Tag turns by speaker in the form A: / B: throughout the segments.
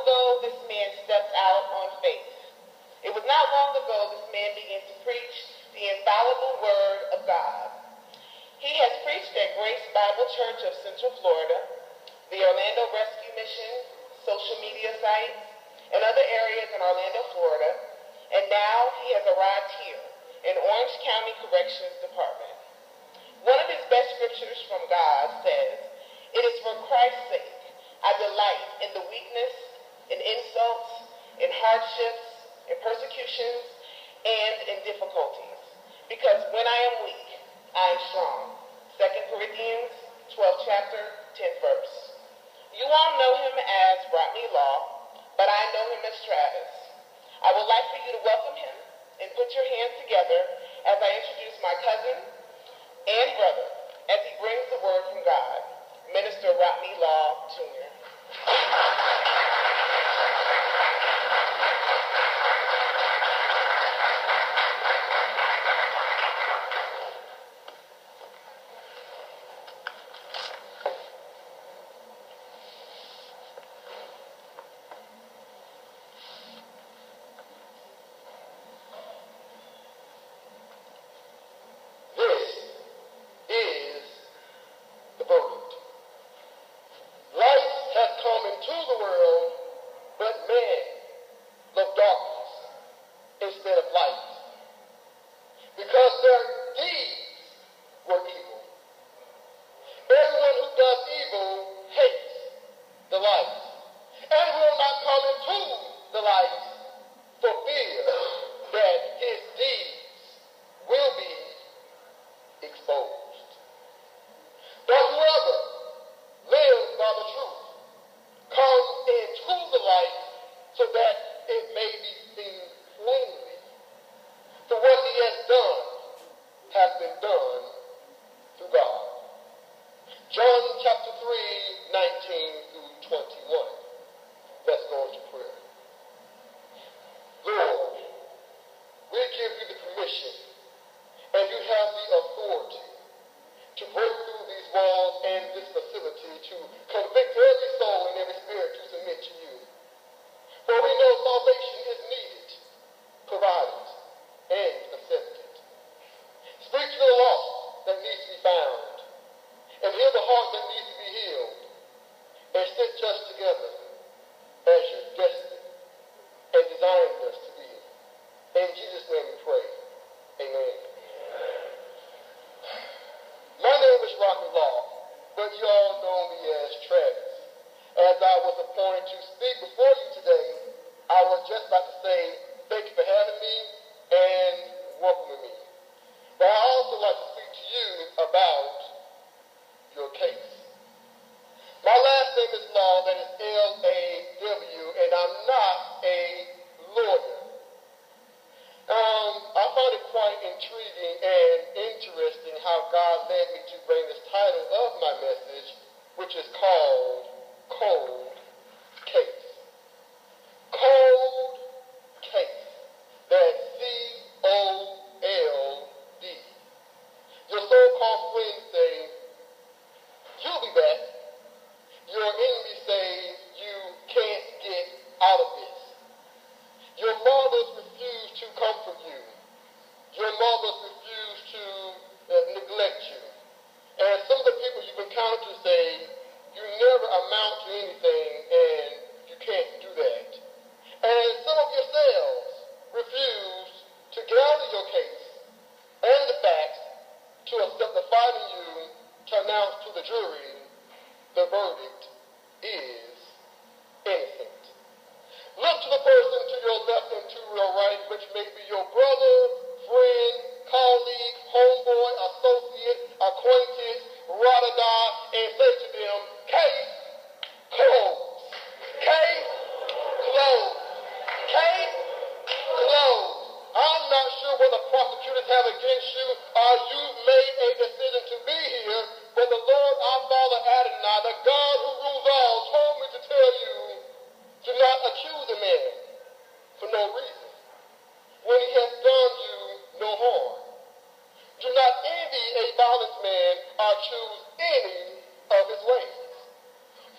A: ago this man stepped out on faith. It was not long ago this man began to preach the infallible word of God. He has preached at Grace Bible Church of Central Florida, the Orlando Rescue Mission, social media sites, and other areas in Orlando, Florida, and now he has arrived here in Orange County Corrections Department. One of his best scriptures from God says, "It is for Christ's sake I delight in the weakness, in insults, in hardships, in persecutions, and in difficulties, because when I am weak, I am strong." 2 Corinthians 12 chapter, 10th verse. You all know him as Rodney Law, but I know him as Travis. I would like for you to welcome him and put your hands together as I introduce my cousin and brother as he brings the word from God, Minister Rodney Law, Jr.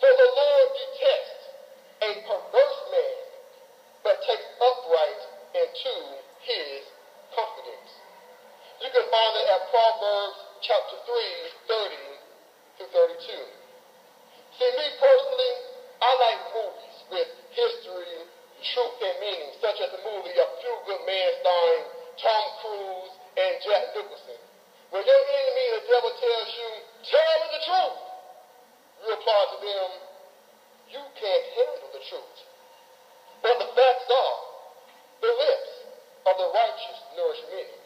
B: For the Lord detests a perverse chapter 3, 30 through 32. See, me personally, I like movies with history, truth, and meaning, such as the movie A Few Good Men starring Tom Cruise and Jack Nicholson. When your enemy, the devil, tells you, tell me the truth, you reply to them, you can't handle the truth. But the facts are, the lips of the righteous nourish many,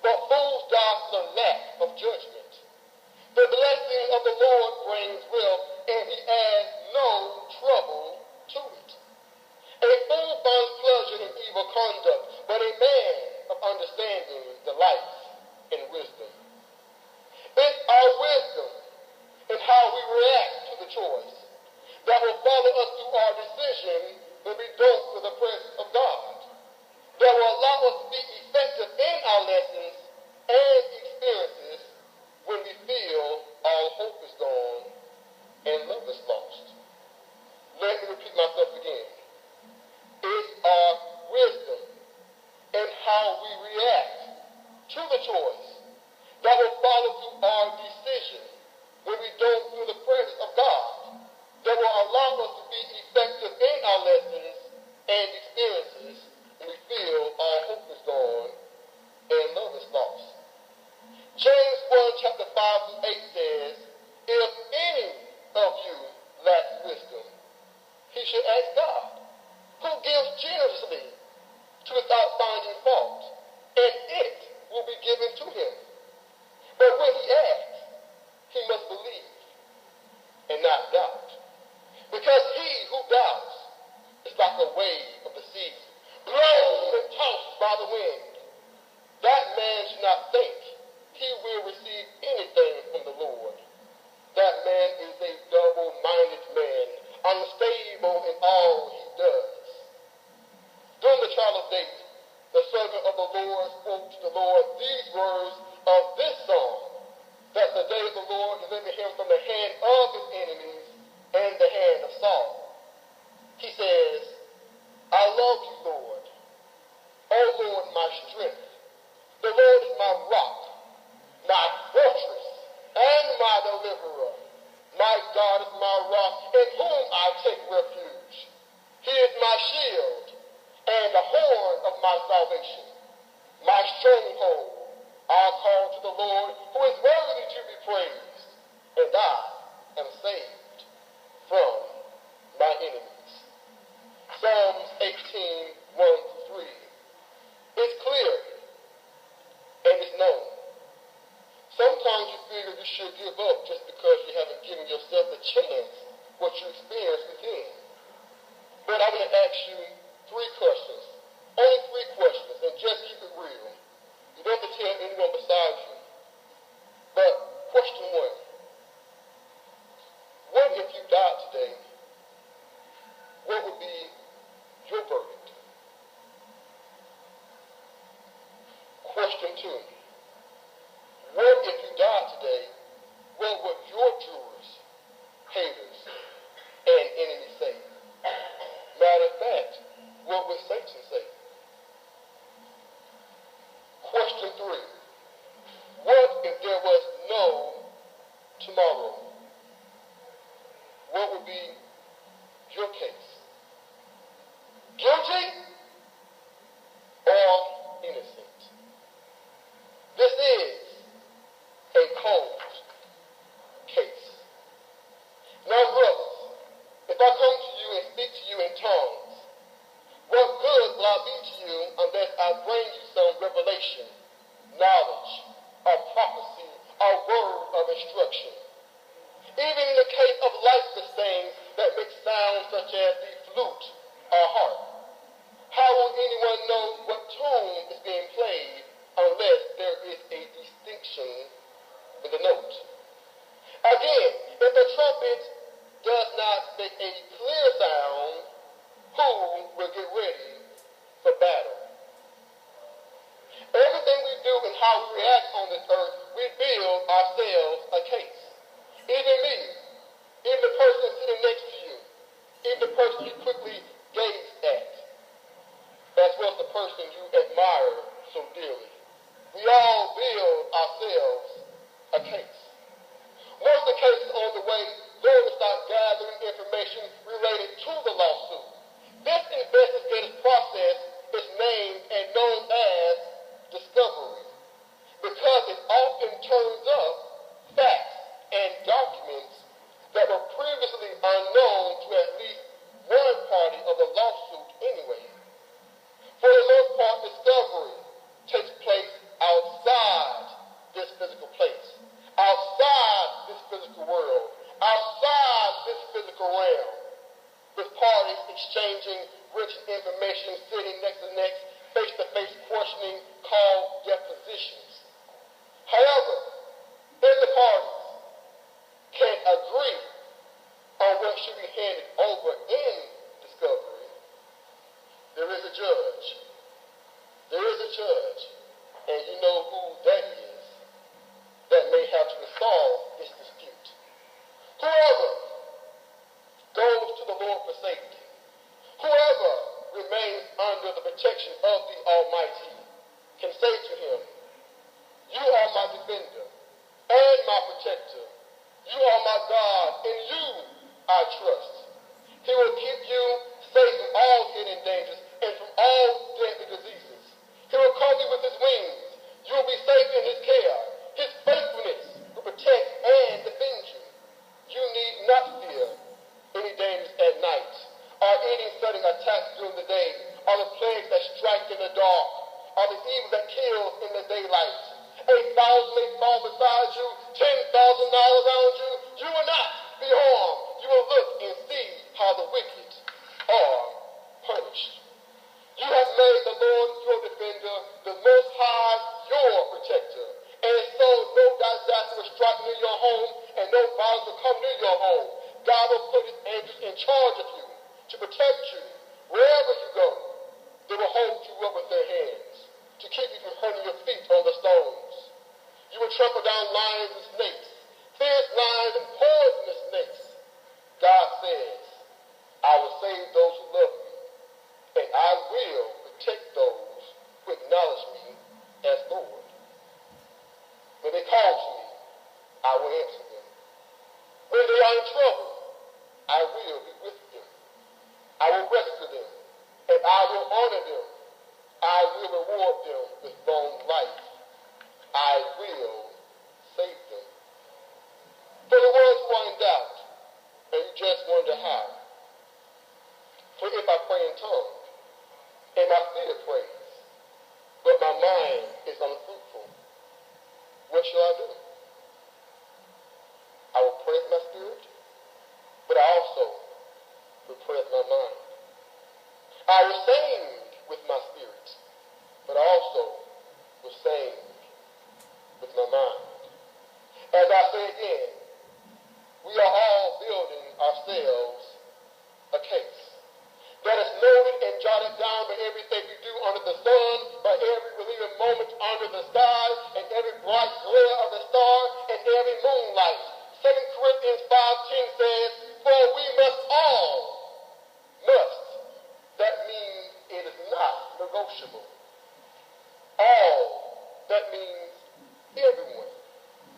B: but fools die for the lack of judgment. The blessing of the Lord brings wealth, and he adds no trouble to it. A fool finds pleasure in evil conduct, but a man of understanding delights in wisdom. It's our wisdom and how we react to the choice that will follow us through our decision when we don't feel the presence of God, that will allow us to be effective in our lessons and experiences when we feel all hope is gone and love is lost. Let me repeat myself again. It's our wisdom and how we react to the choice that will follow through our decision when we don't feel the presence of God, that will allow us to be effective in our lessons and experiences when we feel all hope is gone and love is lost. James 1, chapter 5 through 8 says, if any of you lacks wisdom, he should ask God, who gives generously to without finding fault, and it will be given to him. But when he asks, he must believe and not doubt. Because he who doubts is like a wave of the sea, blown and tossed by the wind. That man should not think he will receive anything from the Lord. That man is a double-minded man, unstable in all he does. During the trial of David, the servant of the Lord spoke to the Lord these words of this song, that the day of the Lord delivered him from the hand of his enemies and the hand of Saul. He says, I love you, Lord. O Lord, my strength. The Lord is my rock, my fortress, and my deliverer. My God is my rock, in whom I take refuge. He is my shield and the horn of my salvation, my stronghold. I call to the Lord, who is worthy to be praised, and I am saved from my enemies. Psalms 18, 1-3. It's clear and it's known. Sometimes you feel you should give up just because you haven't given yourself a chance what you experience within. But I'm going to ask you 3 questions. Only 3 questions, and just keep it real. You don't have to tell anyone besides you. But question 1. What if you died today? What would be your verdict? Question 2. What if you died today? What would your jurors, haters, and enemies say? Matter of fact, what would Satan say? Question 3. What if there was no tomorrow? What would be your case? Guilty or innocent? This is a cold case. Now, brothers, if I come to you and speak to you in tongues, what good will I be to you unless I bring you some revelation, knowledge, or prophecy, or word of instruction? Even in the case of lifeless things that make sounds such as the flute or harp, how will anyone know what tune is being played unless there is a distinction in the note? Again, if the trumpet does not make a clear sound, who will get ready for battle? Everything we do and how we react on this earth, we build ourselves a case. Even me, even the person sitting next to you, even the person you quickly gaze at, as well as the person you admire so dearly. We all build ourselves a case. Once the case is on the way, lawyers start gathering information related to the lawsuit. This investigative process is named and known as discovery because it often turns up facts and documents that were previously unknown to at least one party of the lawsuit anyway. For the most part, discovery takes place outside this physical place, outside this physical world, outside this physical realm, with parties exchanging rich information, sitting next to next, face-to-face questioning called depositions. However, if the parties can agree on what should be handed over in discovery, there is a judge. There is a judge, and you know who that is, that may have to resolve this dispute. Whoever goes to the Lord for safety, whoever remains under the protection of the Almighty, can say to him, "You are my defender and my protector. You are my God, in you I trust." He will keep you safe from all hidden dangers and from all deadly diseases. He will cover you with his wings. You will be safe in his care. His faithfulness will protect and defend you. You need not fear any dangers at night, or any sudden attacks during the day, or the plagues that strike in the dark, or the evil that kills in the daylight. 8,000 may fall beside you, 10,000 miles around you. You will not be harmed. You will look and see how the wicked are punished. You have made the Lord your defender, the Most High your protector. And so no disaster will strike near your home, and no violence will come near your home. God will put his angels in charge of you to protect you wherever you go. They will hold you up with their hands to keep you from hurting your feet on the stones. You will trample down lions and snakes, fierce lions and poisonous snakes. God says, "I will save those who love me, and I will protect those who acknowledge me as Lord. When they call to me, I will answer them. When they are in trouble, I will be with them. I will rescue them, and I will honor them. I will reward them with long life. I will save them." For the ones who are in doubt, and you just wonder how. For if I pray in tongues, and my spirit prays, but my mind is unfruitful, what shall I do? I will pray with my spirit, but I also will pray with my mind. I will sing with my spirit, but I also will sing with my mind. As I say again, we are all building ourselves a case that is noted and jotted down by everything we do under the sun, by every relieving moment under the sky, and every bright glare of the star, and every moonlight. 2 Corinthians 5:10 says, "For we must, that means it is not negotiable. All, that means everyone.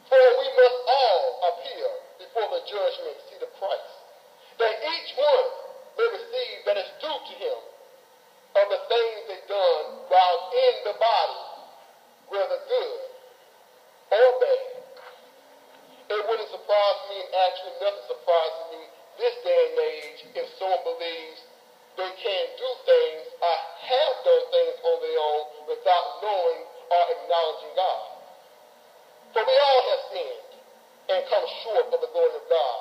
B: For we must all appear before the judgment seat of Christ, that each one may receive that is due to him of the things they've done while in the body, whether good or bad." It wouldn't surprise me, and actually nothing surprises me this day and age, if someone believes they can do things or have done things on their own without knowing or acknowledging God. For we all have sinned and come short of the glory of God.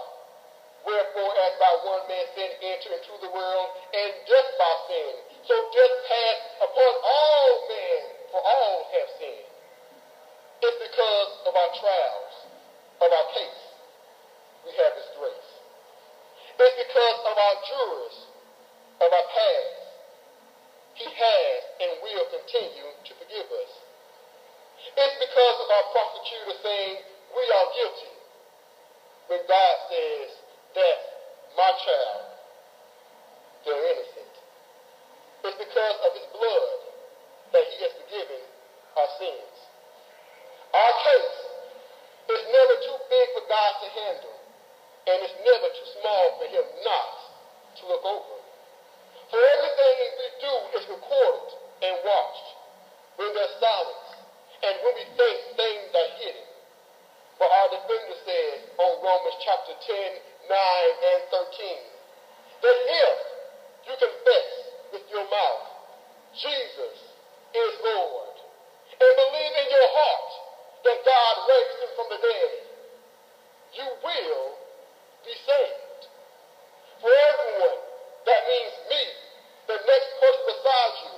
B: Wherefore, as by one man sin entered into the world, and death by sin, so death passed upon all men, for all have sinned. It's because of our trials, of our case, we have this grace. It's because of our jurors, of our past. He has and will continue to forgive us. It's because of our prosecutor saying we are guilty, when God says that my child, they're innocent. It's because of his blood that he has forgiven our sins. Our case is never God to handle, and it's never too small for him not to look over. For everything we do is recorded and watched when there's silence and when we think things are hidden. But our defender says on Romans chapter 10, 9, and 13, that if you confess with your mouth Jesus is Lord and believe in your heart that God raised him from the dead, you will be saved. For everyone, that means me, the next person beside you,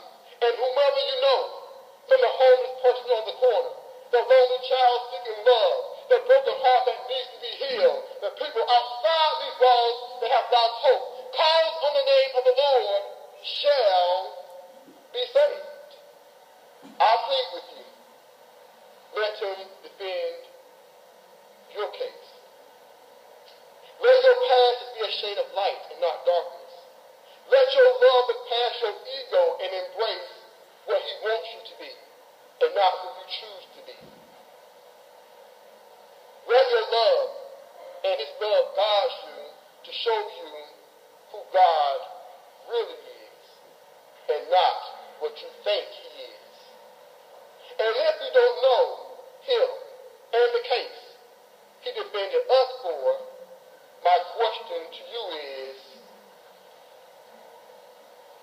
B: and whomever you know, from the homeless person on the corner, the lonely child seeking love, the broken heart that needs to be healed, the people outside these walls that have lost hope, calls on the name of the Lord shall be saved. I plead with you, let him defend your case. Let your past be a shade of light and not darkness. Let your love look past your ego and embrace what he wants you to be and not who you choose to be. Let your love and his love guide you to show you who God really is and not what you think he is. And if you don't know him and the case he defended us for, my question to you is,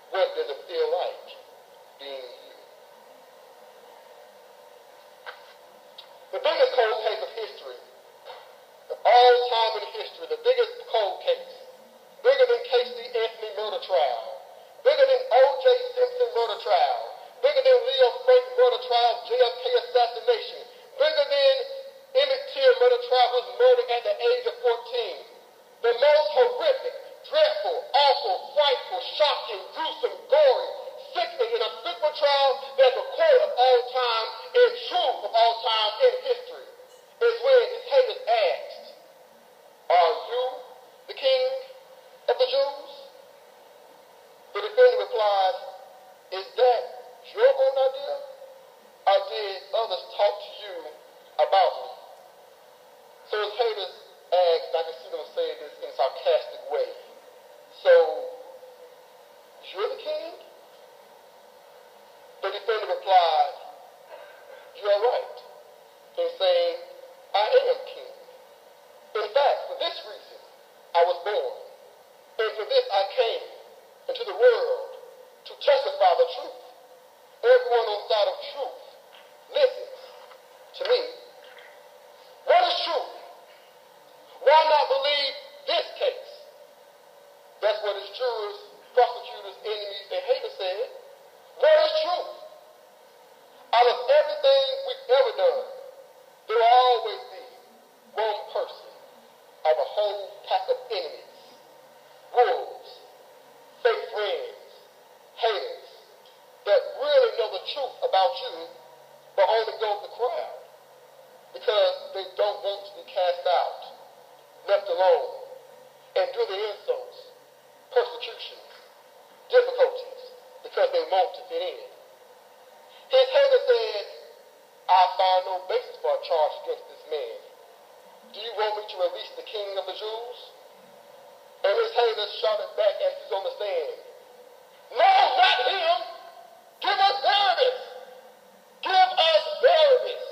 B: what does it feel like being you? The biggest cold case of history, of all time in history, the biggest cold case, bigger than Case-Rodney murder trial, bigger than O.J. Simpson murder trial, bigger than Leo Frank murder trial, JFK assassination, bigger than Emmett Till murder trial, was murdered at the age of 14. The most horrific, dreadful, awful, frightful, shocking, gruesome, gory, sickening, and unspeakable trial that's recorded of all time and true of all time in history is when his haters asked, "Are you the king of the Jews?" The defendant replied, "Is that your own idea? Or did others talk to you about me?" So his haters asked, I can see them say this in a sarcastic way, "So, you're the king?" The defendant replied, "You are right in saying I am king. In fact, for this reason I was born, and for this I came into the world to testify the truth. Everyone on the side of truth listens to me. What is truth? Why not believe this case?" That's what his jurors, prosecutors, enemies, and haters said. What is truth? Out of everything we've ever done, there will always be one person of a whole pack of enemies, wolves, fake friends, haters, that really know the truth about you, but only go with the crowd because they don't want to be cast out, left alone, and do the insults, persecutions, difficulties, because they want to fit in. His hater said, "I find no basis for a charge against this man. Do you want me to release the king of the Jews?" And his haters shouted back as he's on the stand, "No, not him! Give us Barabbas! Give us Barabbas!"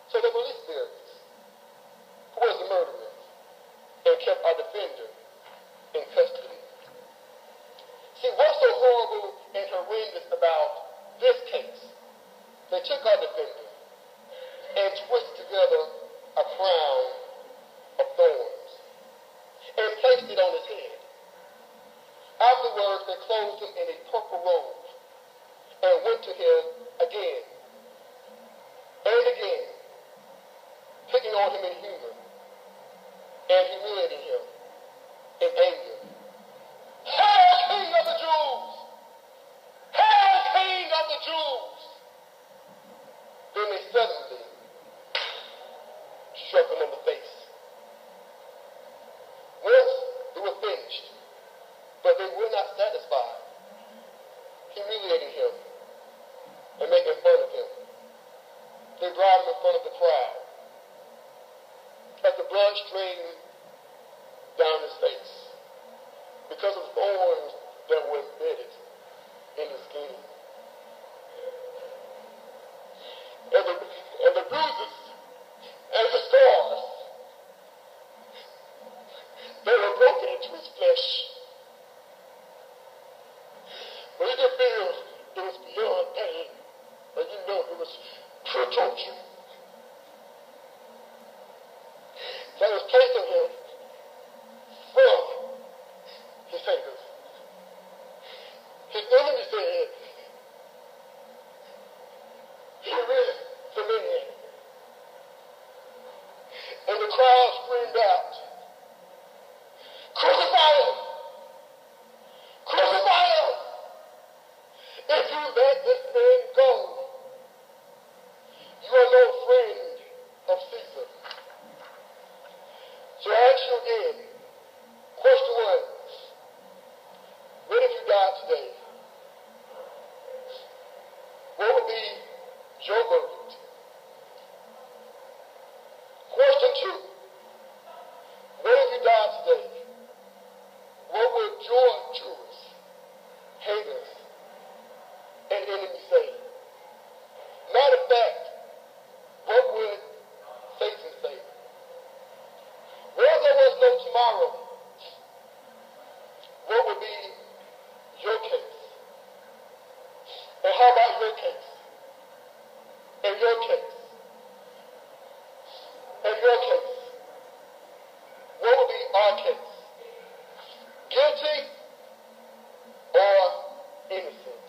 B: So they released Barabbas, who was the murderer, and kept our defender in custody. See, what's so horrible and horrendous about this case? They took our defender and twisted together a crown of thorns and placed it on his head. Afterwards, they clothed him in a purple robe and went to him again and again, picking on him in humor and humiliating him in anger. "Hail, King of the Jews! Hail, King of the Jews!" Then they suddenly struck him in the face. Once they were finished, but they were not satisfied, humiliating him and making fun of him. They brought him in front of the crowd the blood streamed down his face because of thorns that were embedded in his skin. And the bruises and the scars, they were broken into his flesh. But he could feel it was beyond pain. But you know it was pure torture. That was placed on him from his fingers. His enemy said, "Here is the man." And the crowd screamed out, "Crucify him! Crucify him! If you let this man go, you are no friend of Caesar." So I ask you again, question 1, what if you died today? What would be your verdict? Question 2, what if you died today? What would your jurors, haters, and enemies say? Matter of fact, what would Satan say? Where there was no tomorrow, what would be your case? And how about your case? And your case? And your case? What would be our case? Guilty or innocent?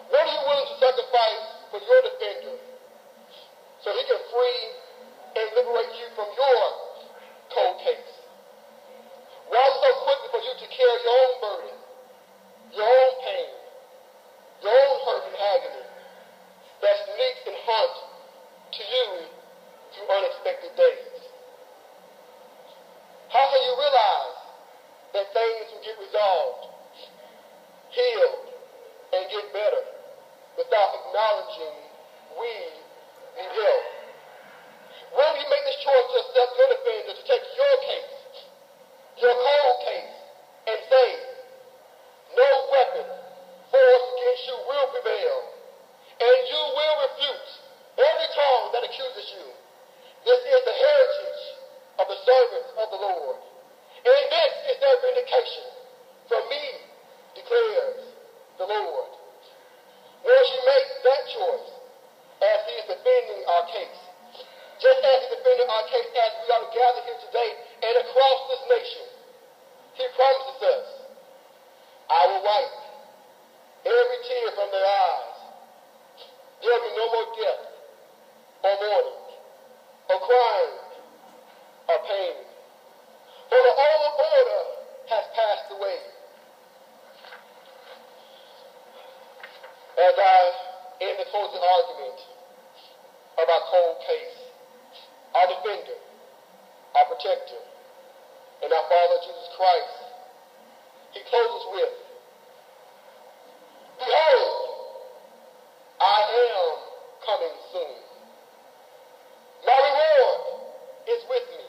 B: What are you willing to sacrifice for your defender so he can free and liberate you from your cold case? Why so quickly for you to carry your own burden, your own pain, your own hurt and agony that sneaks and haunts to you through unexpected days? How can you realize that things will get resolved, healed, and get better without acknowledging we need help? When you make this choice to accept your defender, to take your case, your cold case, and say, "No weapon forged against you will prevail, and you will refute every tongue that accuses you. This is the heritage of the servants of the Lord, and this is their vindication from me, declares the Lord." Once you make that choice, as he is defending our case, just as he defended our case as we are gathered here today and across this nation, he promises us, "I will wipe every tear from their eyes. There will be no more death, or mourning, or crying, or pain. For the old order has passed away." As I end the closing argument of our cold case, our defender, our protector, and our Father Jesus Christ, he closes with, "Behold, I am coming soon. My reward is with me,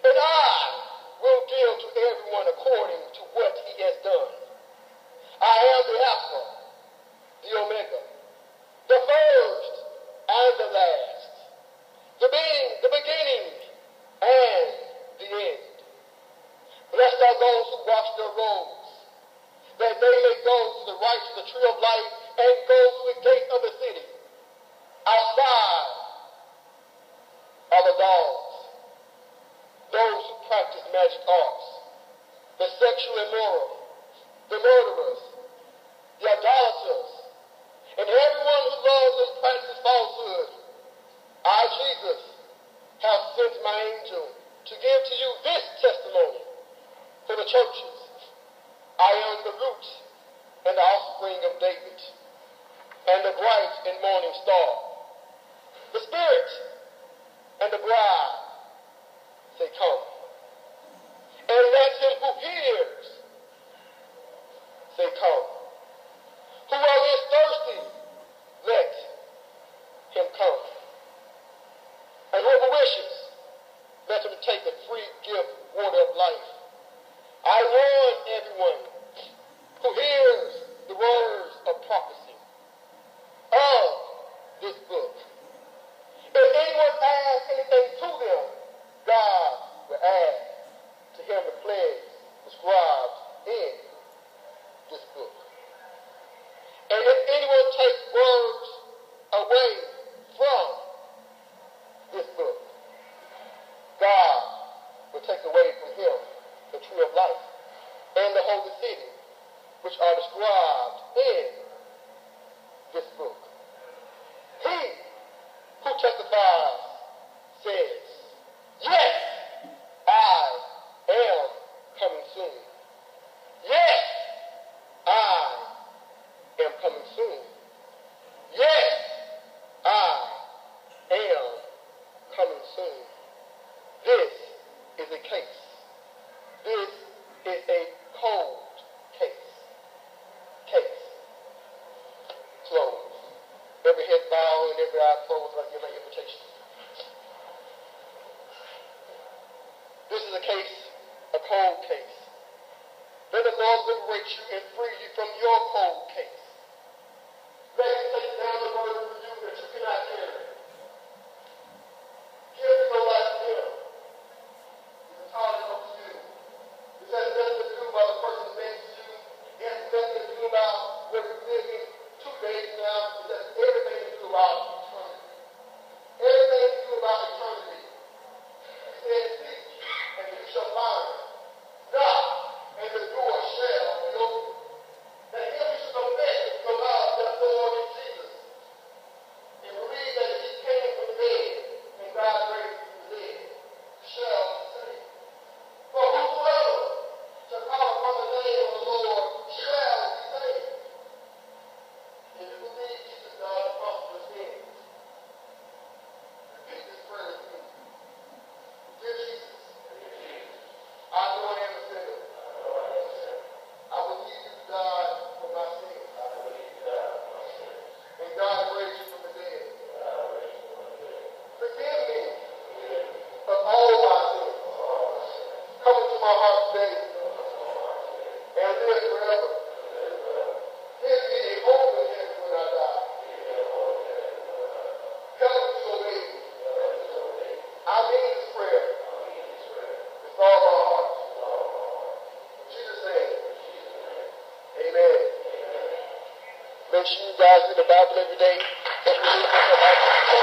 B: and I will give to everyone according to what he has done. I am the Alpha, the Omega, the first and the last, the beginning and the end. Blessed are those who wash their robes, that they may go to the right to the tree of life and go to the gate of the city. Outside are the dogs, those who practice magic arts, the sexually immoral, the murderers, the idolaters, and everyone who loves and practices falsehood. I, Jesus, have sent my angel to give to you this testimony for the churches. I am the root and the offspring of David, and the bright and morning star. The Spirit and the bride say, 'Come.' And let him who hears say, 'Come.' Whoever is thirsty, let him come. And whoever wishes let him take the free gift water of life. I warn everyone who hears the words of prophecy of this book. If anyone asks anything to them, God will add to him the plagues described in this book. And if anyone takes words away from this book, God will take away from him the tree of life and the holy city, which are described in this book. He who testifies says, yes, I am coming soon. Yes, I am coming soon. Yes, I am coming soon. This is a case. This is a cold case. Case. Closed. Every head bowed and every eye closed. I give my invitation. This is a case, a cold case. Let the Lord liberate you and free you from your cold case. Let him take down the burden for you that you cannot carry. Give your life to him. It's entirely up to you. This has nothing to do about the person next to you. It has nothing to do about what you're living 2 days now. It has everything to do about eternity. Everything to do about eternity. He said, seek, and you shall find. Knock, and the door shall be opened. That him you should confess with your mouth that Lord is Jesus. And believe that he came from the dead, and God raised him from the dead. Shall be saved. For whosoever shall call upon the name of the Lord shall be saved. If you believe Jesus died upon your sins, repeat this prayer with me. Dear Jesus, I know I am a sinner. I believe you died for my sins. And God raised you from the dead. Forgive me of all my sins. Come into my heart today and live forever. Give me a home in heaven when I die. Help me to obey you. I mean this prayer with all my heart. In Jesus' name, amen. Make sure you guys read the Bible every day. Don't believe in the Bible.